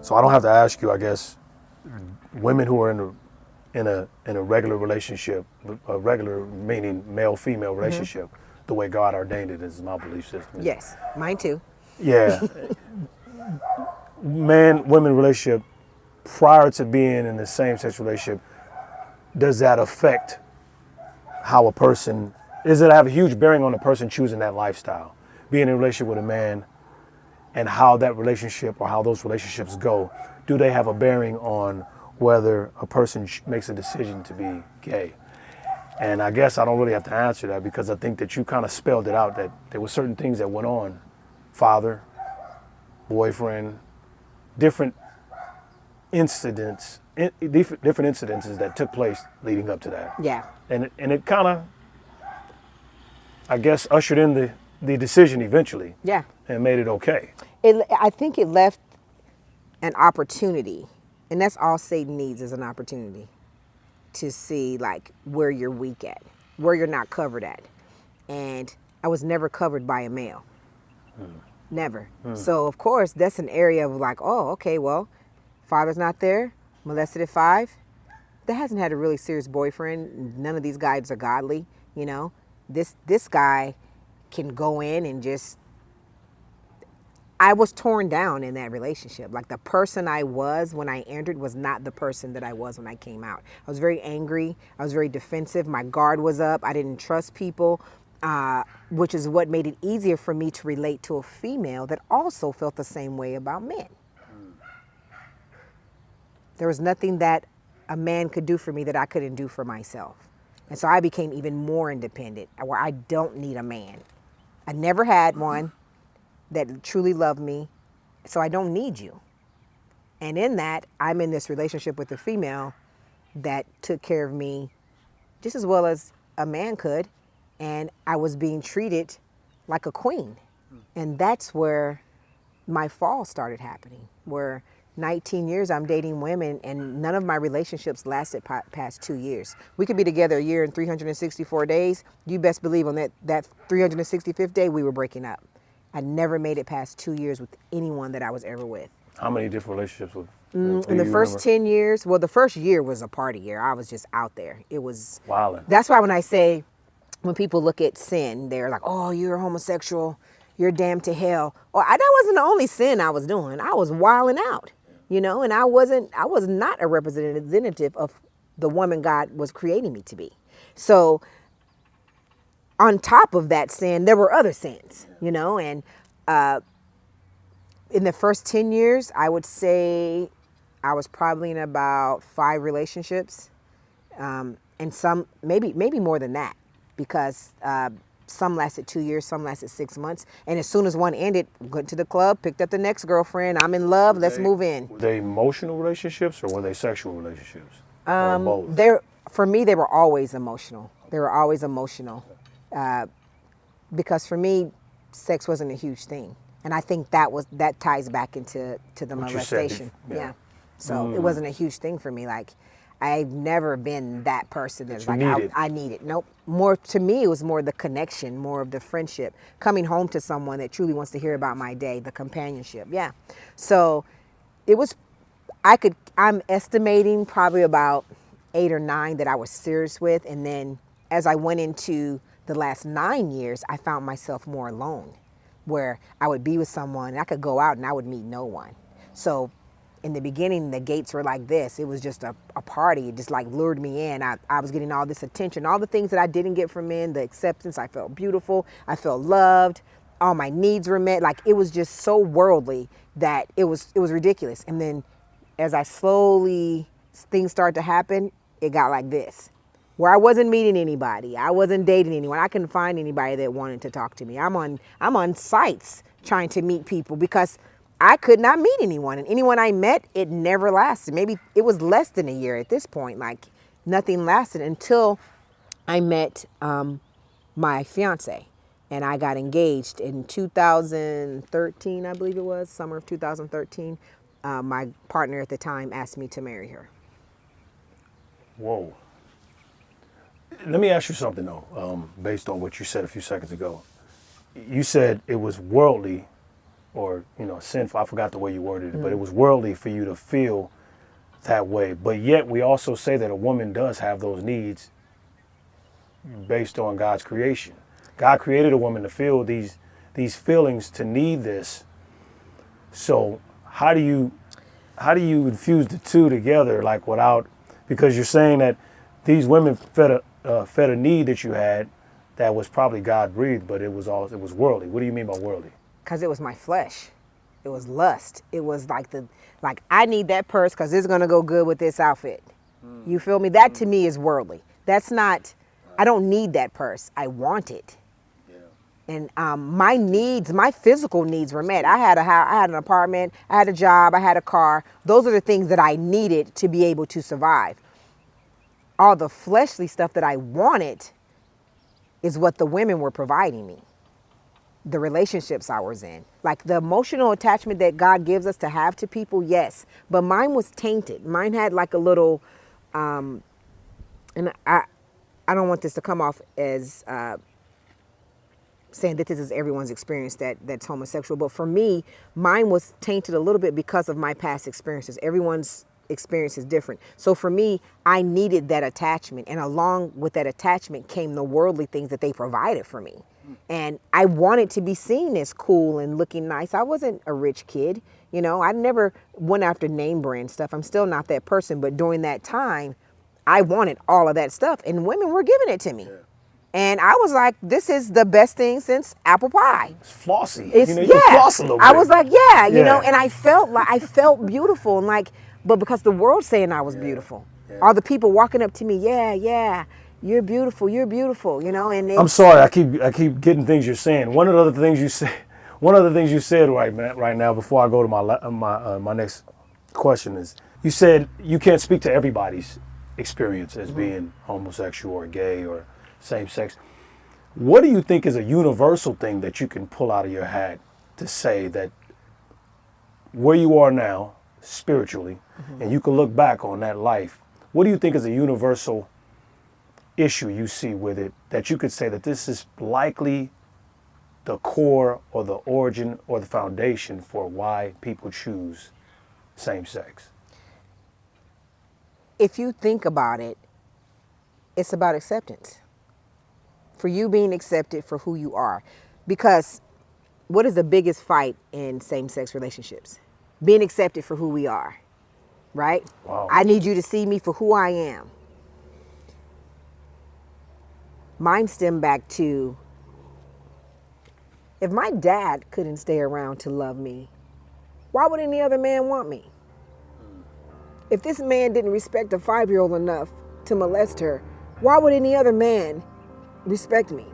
So I don't have to ask you, I guess, women who are in a regular relationship, a regular meaning male-female relationship, the way God ordained it is my belief system. Yes, mine too. Yeah, man-women relationship prior to being in the same sex relationship, does that affect how a person, does it have a huge bearing on a person choosing that lifestyle? Being in a relationship with a man and how that relationship or how those relationships go, do they have a bearing on whether a person makes a decision to be gay? And I guess I don't really have to answer that because I think that you kind of spelled it out, that there were certain things that went on, father, boyfriend, different incidents, different incidences that took place leading up to that. Yeah. And it kind of, I guess, ushered in the decision eventually. Yeah. And made it okay. I think it left an opportunity, and that's all Satan needs is an opportunity to see like where you're weak at, where you're not covered at. And I was never covered by a male. Never. So of course that's an area of like, oh, okay, well, father's not there, molested at 5. That hasn't had a really serious boyfriend. None of these guys are godly, you know. This guy can go in and just, I was torn down in that relationship. Like the person I was when I entered was not the person that I was when I came out. I was very angry. I was very defensive. My guard was up. I didn't trust people, which is what made it easier for me to relate to a female that also felt the same way about men. There was nothing that a man could do for me that I couldn't do for myself. And so I became even more independent, where I don't need a man. I never had one that truly loved me, so I don't need you. And in that, I'm in this relationship with a female that took care of me just as well as a man could, and I was being treated like a queen. And that's where my fall started happening, where 19 years I'm dating women, and none of my relationships lasted past 2 years. We could be together a year and 364 days. You best believe on that 365th day, we were breaking up. I never made it past 2 years with anyone that I was ever with. How many different relationships with? In the first 10 years, well, the first year was a party year. I was just out there. It was, wilding. That's why when I say, when people look at sin, they're like, oh, you're homosexual, you're damned to hell. Or that wasn't the only sin I was doing. I was wilding out, you know, and I was not a representative of the woman God was creating me to be. So on top of that sin, there were other sins, you know, and in the first 10 years, I would say I was probably in about 5 relationships, and some maybe more than that, because some lasted 2 years, some lasted 6 months. And as soon as one ended, went to the club, picked up the next girlfriend. I'm in love. Let's move in. Were they emotional relationships or were they sexual relationships? Or both? For me, they were always emotional. They were always emotional. Because for me, sex wasn't a huge thing. And I think that ties back into the molestation. Yeah. So it wasn't a huge thing for me. Like, I've never been that person that's like, I need it. Nope. More to me, it was more the connection, more of the friendship, coming home to someone that truly wants to hear about my day, the companionship. Yeah. So it was, I'm estimating probably about 8 or 9 that I was serious with. And then as I went into the last 9 years, I found myself more alone, where I would be with someone and I could go out and I would meet no one. So in the beginning, the gates were like this. It was just a party. It just like lured me in. I was getting all this attention, all the things that I didn't get from men, the acceptance. I felt beautiful. I felt loved. All my needs were met. Like, it was just so worldly that it was ridiculous. And then as I slowly, things started to happen, it got like this, where I wasn't meeting anybody. I wasn't dating anyone. I couldn't find anybody that wanted to talk to me. I'm on sites trying to meet people because I could not meet anyone. And anyone I met, it never lasted. Maybe it was less than a year at this point. Like, nothing lasted until I met my fiance. And I got engaged in 2013, I believe it was, summer of 2013. My partner at the time asked me to marry her. Whoa. Let me ask you something, though, based on what you said a few seconds ago. You said it was worldly or sinful. I forgot the way you worded it, but it was worldly for you to feel that way. But yet we also say that a woman does have those needs based on God's creation. God created a woman to feel these feelings, to need this. So how do you infuse the two together, like without, because you're saying that these women fed a need that you had that was probably God breathed, but it was worldly. What do you mean by worldly? Because it was my flesh. It was lust. It was like I need that purse because it's gonna go good with this outfit. You feel me? That to me is worldly. That's not. I don't need that purse. I want it. And my needs, my physical needs were met. I had a house, I had an apartment, I had a job, I had a car. Those are the things that I needed to be able to survive. All the fleshly stuff that I wanted is what the women were providing me. The relationships I was in. Like the emotional attachment that God gives us to have to people, yes. But mine was tainted. Mine had like a little, and I don't want this to come off as saying that this is everyone's experience that's homosexual. But for me, mine was tainted a little bit because of my past experiences. Everyone's experience is different. So for me, I needed that attachment. And along with that attachment came the worldly things that they provided for me. And I wanted to be seen as cool and looking nice. I wasn't a rich kid. I never went after name brand stuff. I'm still not that person. But during that time, I wanted all of that stuff. And women were giving it to me. Yeah. And I was like, this is the best thing since apple pie. It's flossy. You floss a little bit. I was like, and I felt beautiful. And but because the world's saying I was beautiful. Yeah. All the people walking up to me, you're beautiful, and I'm sorry, I keep getting things you're saying. One of the other things you said right now before I go to my next question is, you said you can't speak to everybody's experience as being homosexual or gay or same sex. What do you think is a universal thing that you can pull out of your hat to say that where you are now spiritually, and you can look back on that life, what do you think is a universal issue you see with it that you could say that this is likely the core or the origin or the foundation for why people choose same sex? If you think about it, it's about acceptance. For you being accepted for who you are. Because what is the biggest fight in same-sex relationships? Being accepted for who we are, right? Wow. I need you to see me for who I am. Mine stem back to, if my dad couldn't stay around to love me, why would any other man want me? If this man didn't respect a 5-year-old enough to molest her, why would any other man respect me?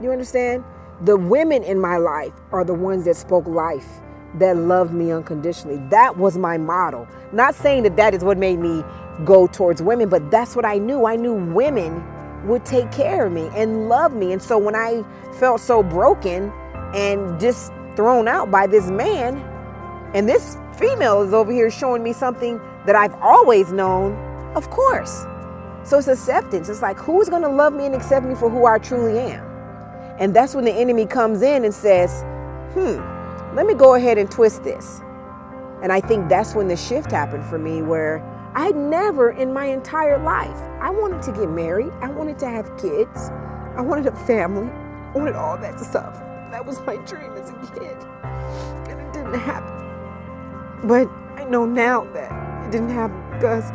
You understand? The women in my life are the ones that spoke life, that loved me unconditionally. That was my model. Not saying that is what made me go towards women, but that's what I knew. I knew women would take care of me and love me. And so when I felt so broken and just thrown out by this man, and this female is over here showing me something that I've always known, of course. So it's acceptance. It's like, who's going to love me and accept me for who I truly am? And that's when the enemy comes in and says, let me go ahead and twist this. And I think that's when the shift happened for me, where I never in my entire life, I wanted to get married. I wanted to have kids. I wanted a family. I wanted all that stuff. That was my dream as a kid. And it didn't happen. But I know now that it didn't happen because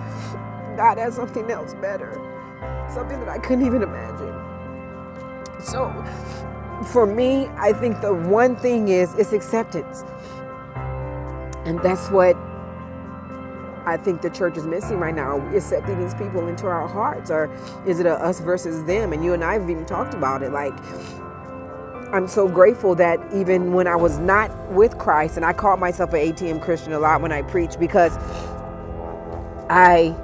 God has something else better. Something that I couldn't even imagine. So for me, I think the one thing is acceptance. And that's what I think the church is missing right now. Are we accepting these people into our hearts, or is it a us versus them? And you and I have even talked about it. Like, I'm so grateful that even when I was not with Christ, and I called myself an ATM Christian a lot when I preach, because I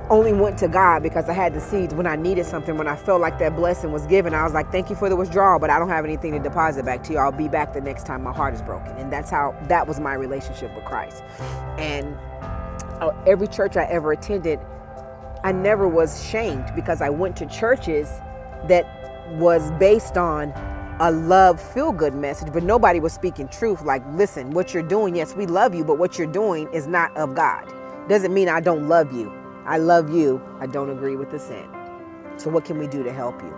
only went to God because I had the seeds when I needed something. When I felt like that blessing was given, I was like, thank you for the withdrawal, but I don't have anything to deposit back to you. I'll be back the next time my heart is broken. And that was my relationship with Christ. And every church I ever attended, I never was shamed, because I went to churches that was based on a love feel-good message, but nobody was speaking truth. Like, listen, what you're doing, yes, we love you, but what you're doing is not of God. Doesn't mean I don't love you. I love you. I don't agree with the sin. So what can we do to help you?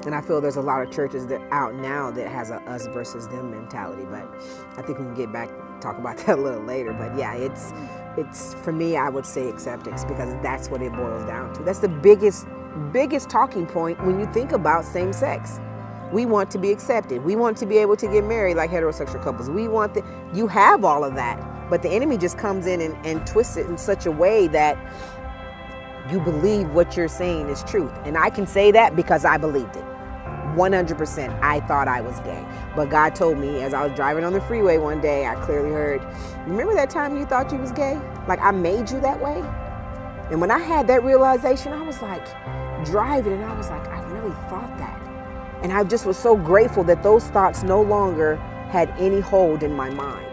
And I feel there's a lot of churches that out now that has a us versus them mentality, but I think we can get back, talk about that a little later. But yeah, it's for me, I would say acceptance, because that's what it boils down to. That's the biggest talking point when you think about same sex. We want to be accepted. We want to be able to get married like heterosexual couples. You have all of that, but the enemy just comes in and twists it in such a way that you believe what you're saying is truth. And I can say that because I believed it. 100%. I thought I was gay. But God told me as I was driving on the freeway one day, I clearly heard, remember that time you thought you was gay? Like, I made you that way? And when I had that realization, I was like driving and I was like, I really thought that. And I just was so grateful that those thoughts no longer had any hold in my mind.